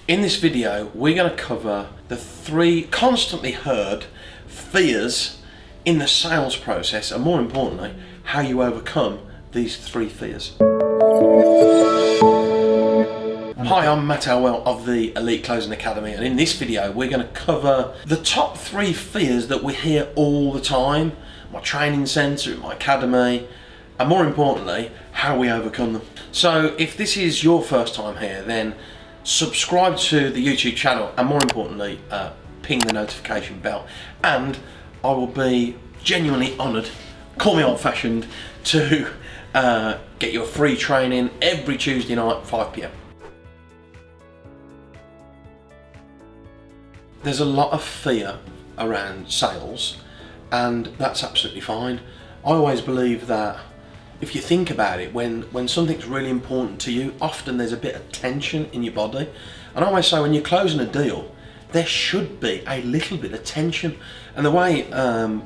In this video, we're going to cover the 3 constantly heard fears in the sales process, and more importantly, how you overcome these 3 fears. Hi, I'm Matt Elwell of the Elite Closing Academy, and in this video we're going to cover the top 3 fears that we hear all the time, my training centre, in my academy, and more importantly, how we overcome them. So if this is your first time here, then subscribe to the YouTube channel, and more importantly, ping the notification bell, and I will be genuinely honoured, call me old-fashioned, to get you a free training every Tuesday night at 5 PM. There's a lot of fear around sales, and that's absolutely fine. I always believe that if you think about it, when something's really important to you, often there's a bit of tension in your body. And I always say when you're closing a deal, there should be a little bit of tension. And the way,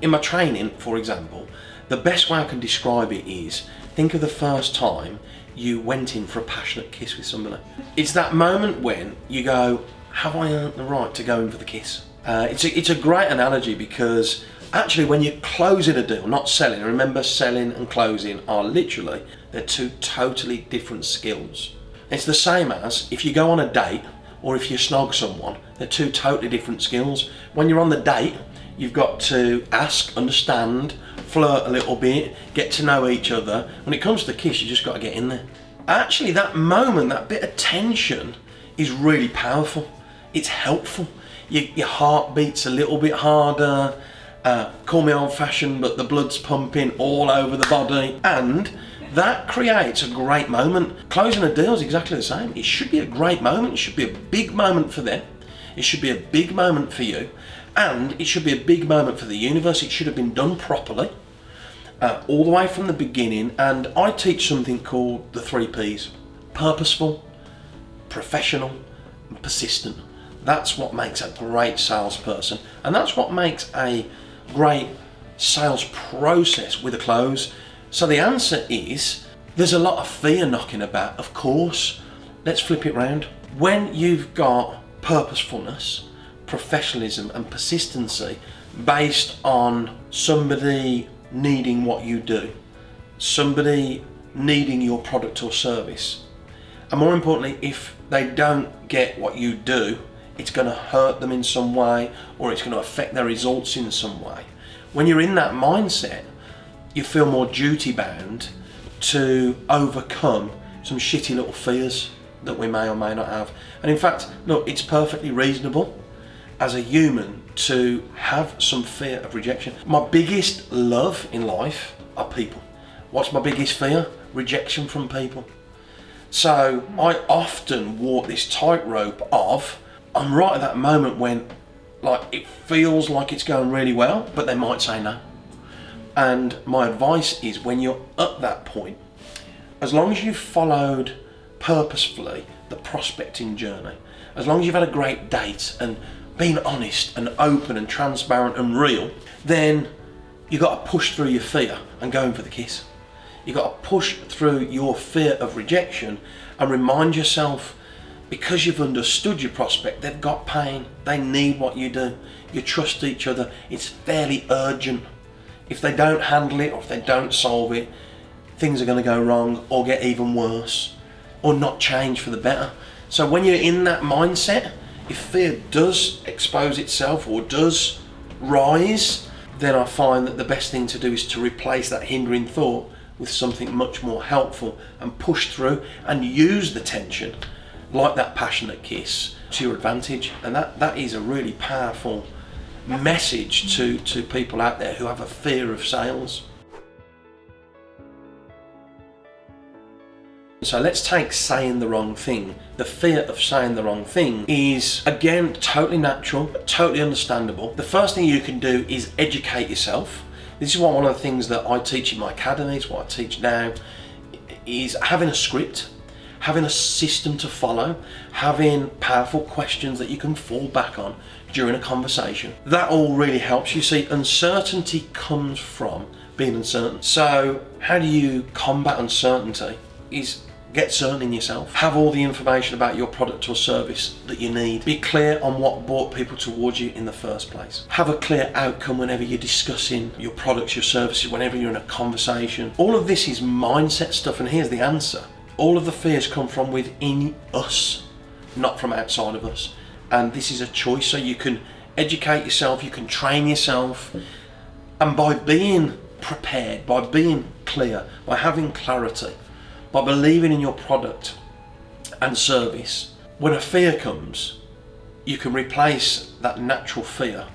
in my training, for example, the best way I can describe it is, think of the first time you went in for a passionate kiss with somebody. It's that moment when you go, have I earned the right to go in for the kiss? It's a great analogy, because actually when you're closing a deal, not selling, remember selling and closing are literally, they're 2 totally different skills. It's the same as if you go on a date or if you snog someone, they're 2 totally different skills. When you're on the date, you've got to ask, understand, flirt a little bit, get to know each other. When it comes to the kiss, you just got to get in there. Actually, that moment, that bit of tension is really powerful. It's helpful. Your heart beats a little bit harder. Call me old-fashioned, but the blood's pumping all over the body, and that creates a great moment. Closing a deal is exactly the same. It should be a great moment. It should be a big moment for them. It should be a big moment for you, and it should be a big moment for the universe. It should have been done properly, all the way from the beginning. And I teach something called the 3 Ps: purposeful, professional, and persistent. That's what makes a great salesperson, and that's what makes a great sales process with a close. So the answer is, there's a lot of fear knocking about, of course. Let's flip it round. When you've got purposefulness, professionalism and persistency based on somebody needing what you do, somebody needing your product or service, and more importantly, if they don't get what you do, it's going to hurt them in some way, or it's going to affect their results in some way. When you're in that mindset, you feel more duty bound to overcome some shitty little fears that we may or may not have. And in fact, look, it's perfectly reasonable as a human to have some fear of rejection. My biggest love in life are people. What's my biggest fear? Rejection from people. So I often walk this tightrope of, I'm right at that moment when, like, it feels like it's going really well, but they might say no. And my advice is, when you're at that point, as long as you've followed purposefully the prospecting journey, as long as you've had a great date and been honest and open and transparent and real, then you've got to push through your fear and go in for the kiss. You've got to push through your fear of rejection and remind yourself, because you've understood your prospect, they've got pain, they need what you do, you trust each other, it's fairly urgent. If they don't handle it, or if they don't solve it, things are going to go wrong or get even worse, or not change for the better. So when you're in that mindset, if fear does expose itself or does rise, then I find that the best thing to do is to replace that hindering thought with something much more helpful, and push through and use the tension, like that passionate kiss, to your advantage. And that is a really powerful message to people out there who have a fear of sales. So let's take saying the wrong thing. The fear of saying the wrong thing is, again, totally natural, totally understandable. The first thing you can do is educate yourself. This is one of the things that I teach in my academies, what I teach now, is having a script, having a system to follow, having powerful questions that you can fall back on during a conversation. That all really helps. You see, uncertainty comes from being uncertain. So how do you combat uncertainty? Is Get certain in yourself. Have all the information about your product or service that you need. Be clear on what brought people towards you in the first place. Have a clear outcome whenever you're discussing your products, your services, whenever you're in a conversation. All of this is mindset stuff, and here's the answer. All of the fears come from within us, not from outside of us. And this is a choice, so you can educate yourself, you can train yourself, and by being prepared, by being clear, by having clarity, by believing in your product and service, when a fear comes, you can replace that natural fear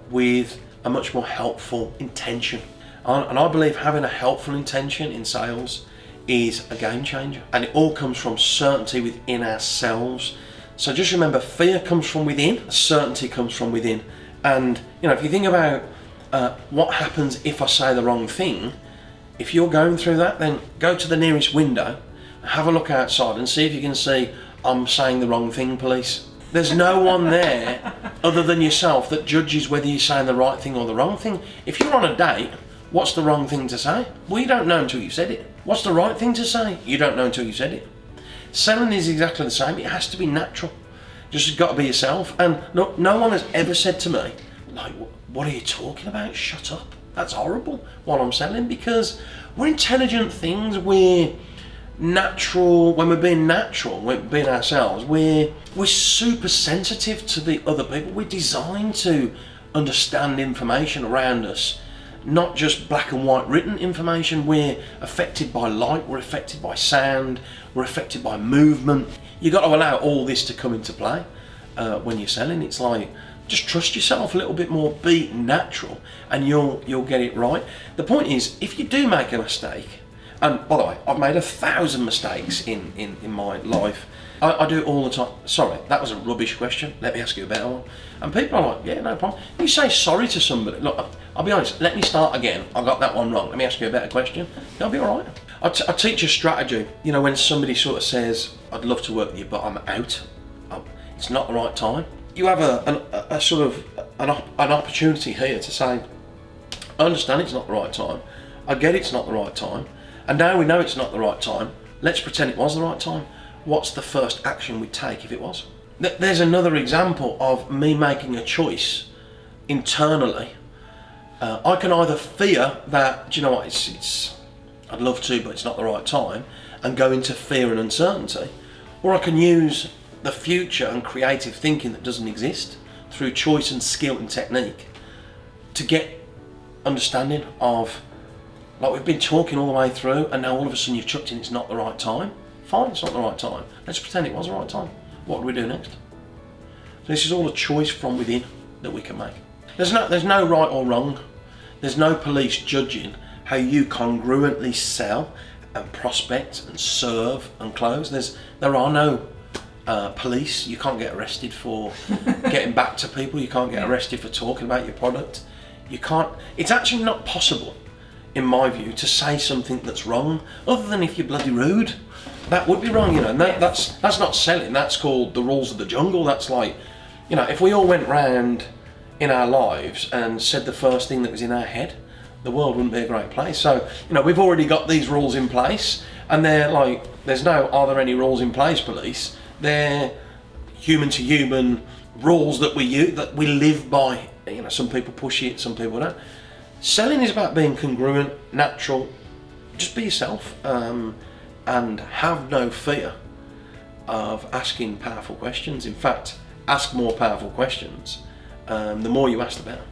with a much more helpful intention. And I believe having a helpful intention in sales is a game changer. And it all comes from certainty within ourselves. So just remember, fear comes from within, certainty comes from within. And if you think about what happens if I say the wrong thing, if you're going through that, then go to the nearest window, have a look outside and see if you can see, I'm saying the wrong thing, police. There's no one there other than yourself that judges whether you're saying the right thing or the wrong thing. If you're on a date, what's the wrong thing to say? Well, you don't know until you've said it. What's the right thing to say? You don't know until you've said it. Selling is exactly the same. It has to be natural. Just got to be yourself. And look, no one has ever said to me, like, what are you talking about? Shut up. That's horrible while I'm selling, because we're intelligent things, we're natural, when we're being ourselves, we're super sensitive to the other people. We're designed to understand information around us, not just black and white written information. We're affected by light, we're affected by sound, we're affected by movement. You've got to allow all this to come into play when you're selling. It's like, just trust yourself a little bit more, be natural, and you'll get it right. The point is, if you do make a mistake, and by the way, I've made 1,000 mistakes in my life. I do it all the time. Sorry, that was a rubbish question. Let me ask you a better one. And people are like, yeah, no problem. You say sorry to somebody. Look, I'll be honest, let me start again. I got that one wrong. Let me ask you a better question. I'll be all right. I teach a strategy. When somebody sort of says, I'd love to work with you, but I'm out. It's not the right time. You have a sort of an opportunity here to say, I understand it's not the right time. I get it's not the right time. And now we know it's not the right time. Let's pretend it was the right time. What's the first action we'd take if it was? There's another example of me making a choice internally. I can either fear that, do you know what, I'd love to, but it's not the right time, and go into fear and uncertainty, or I can use the future and creative thinking that doesn't exist through choice and skill and technique to get understanding of, like we've been talking all the way through, and now all of a sudden you've chucked in it's not the right time. Fine, it's not the right time. Let's pretend it was the right time. What do we do next? So this is all a choice from within that we can make. There's no right or wrong. There's no police judging how you congruently sell and prospect and serve and close. There are no police. You can't get arrested for getting back to people. You can't get arrested for talking about your product. You can't. It's actually not possible, in my view, to say something that's wrong, other than if you're bloody rude. That would be wrong, and that's not selling. That's called the rules of the jungle. That's like, if we all went round in our lives and said the first thing that was in our head, the world wouldn't be a great place. So, we've already got these rules in place, and they're like, are there any rules in place, police? They're human to human rules that we use, that we live by. Some people push it, some people don't. Selling is about being congruent, natural. Just be yourself, and have no fear of asking powerful questions. In fact, ask more powerful questions. The more you ask, the better.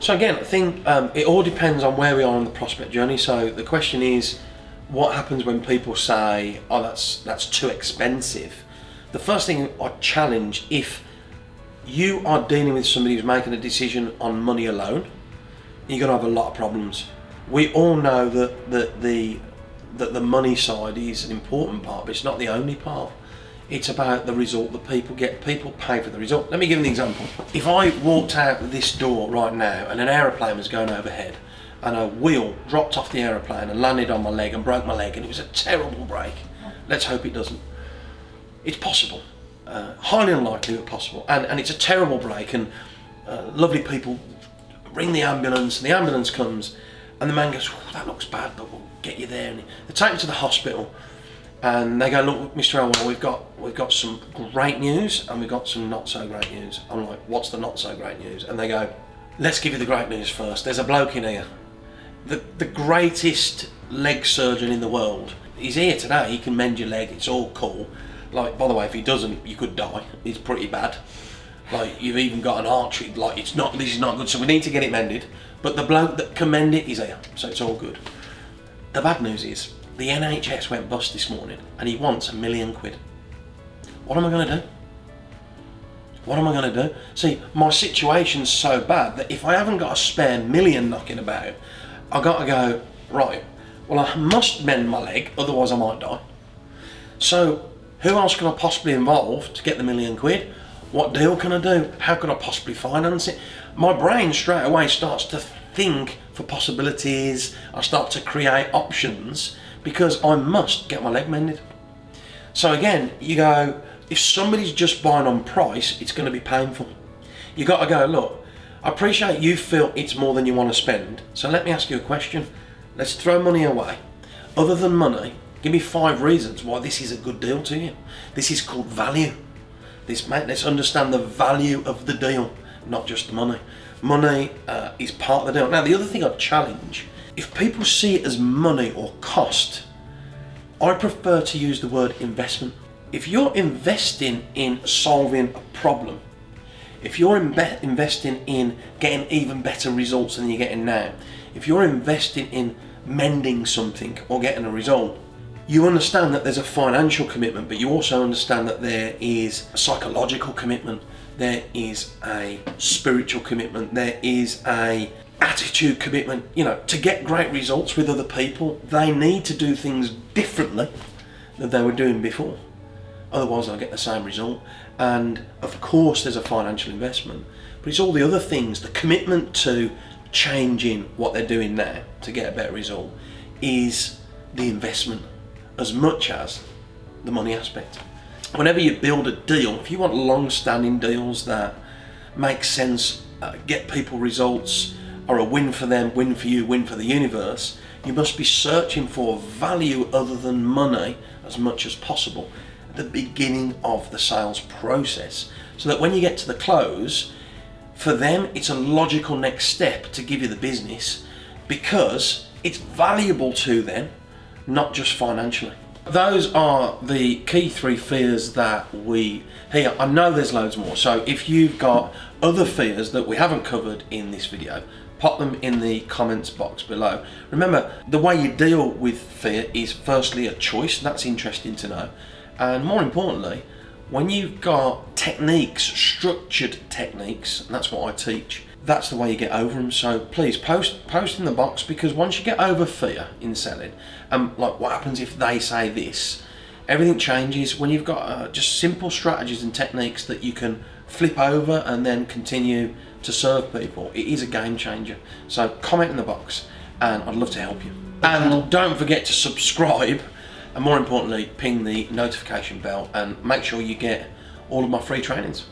So again, I think it all depends on where we are on the prospect journey. So the question is, what happens when people say, oh, that's too expensive? The first thing I'd challenge, if you are dealing with somebody who's making a decision on money alone, you're going to have a lot of problems. We all know that the money side is an important part, but it's not the only part. It's about the result that people get. People pay for the result. Let me give an example. If I walked out this door right now and an aeroplane was going overhead and a wheel dropped off the aeroplane and landed on my leg and broke my leg, and it was a terrible break, let's hope it doesn't. It's possible. Highly unlikely, but possible. And it's a terrible break, and lovely people ring the ambulance, and the ambulance comes, And the man goes, oh, that looks bad, but we'll get you there. And they take me to the hospital, and they go, look, Mr. Elwell, we've got some great news, and we've got some not so great news. I'm like, what's the not so great news? And they go, let's give you the great news first. There's a bloke in here, the greatest leg surgeon in the world. He's here today. He can mend your leg. It's all cool. Like, by the way, if he doesn't, you could die. It's pretty bad. Like, you've even got an artery. Like, this is not good. So we need to get it mended. But the bloke that can mend it is here, so it's all good. The bad news is the NHS went bust this morning, and he wants £1 million. What am I going to do? What am I going to do? See, my situation's so bad that if I haven't got a spare million knocking about, I've got to go, right, well, I must mend my leg, otherwise I might die. So who else can I possibly involve to get the £1 million? What deal can I do? How could I possibly finance it? My brain straight away starts to think for possibilities. I start to create options because I must get my leg mended. So again, you go, if somebody's just buying on price, it's going to be painful. You got to go, look, I appreciate you feel it's more than you want to spend. So let me ask you a question. Let's throw money away. Other than money, give me 5 reasons why this is a good deal to you. This is called value. Let's understand the value of the deal, not just the money. Money is part of the deal. Now, the other thing I'd challenge, if people see it as money or cost, I prefer to use the word investment. If you're investing in solving a problem, if you're investing in getting even better results than you're getting now, if you're investing in mending something or getting a result, you understand that there's a financial commitment, but you also understand that there is a psychological commitment, there is a spiritual commitment, there is a attitude commitment. You know, to get great results with other people, they need to do things differently than they were doing before. Otherwise they'll get the same result. And of course there's a financial investment, but it's all the other things. The commitment to changing what they're doing now to get a better result is the investment as much as the money aspect. Whenever you build a deal, if you want long-standing deals that make sense, get people results, are a win for them, win for you, win for the universe, you must be searching for value other than money as much as possible at the beginning of the sales process, so that when you get to the close, for them it's a logical next step to give you the business because it's valuable to them, not just financially. Those are the key 3 fears that we hear. I know there's loads more, so if you've got other fears that we haven't covered in this video, pop them in the comments box below. Remember, the way you deal with fear is firstly a choice. That's interesting to know. And more importantly, when you've got techniques, structured techniques, and that's what I teach, that's the way you get over them. So please post in the box, because once you get over fear in selling, like what happens if they say this, everything changes when you've got just simple strategies and techniques that you can flip over and then continue to serve people. It is a game changer. So comment in the box and I'd love to help you. And don't forget to subscribe, and more importantly, ping the notification bell and make sure you get all of my free trainings.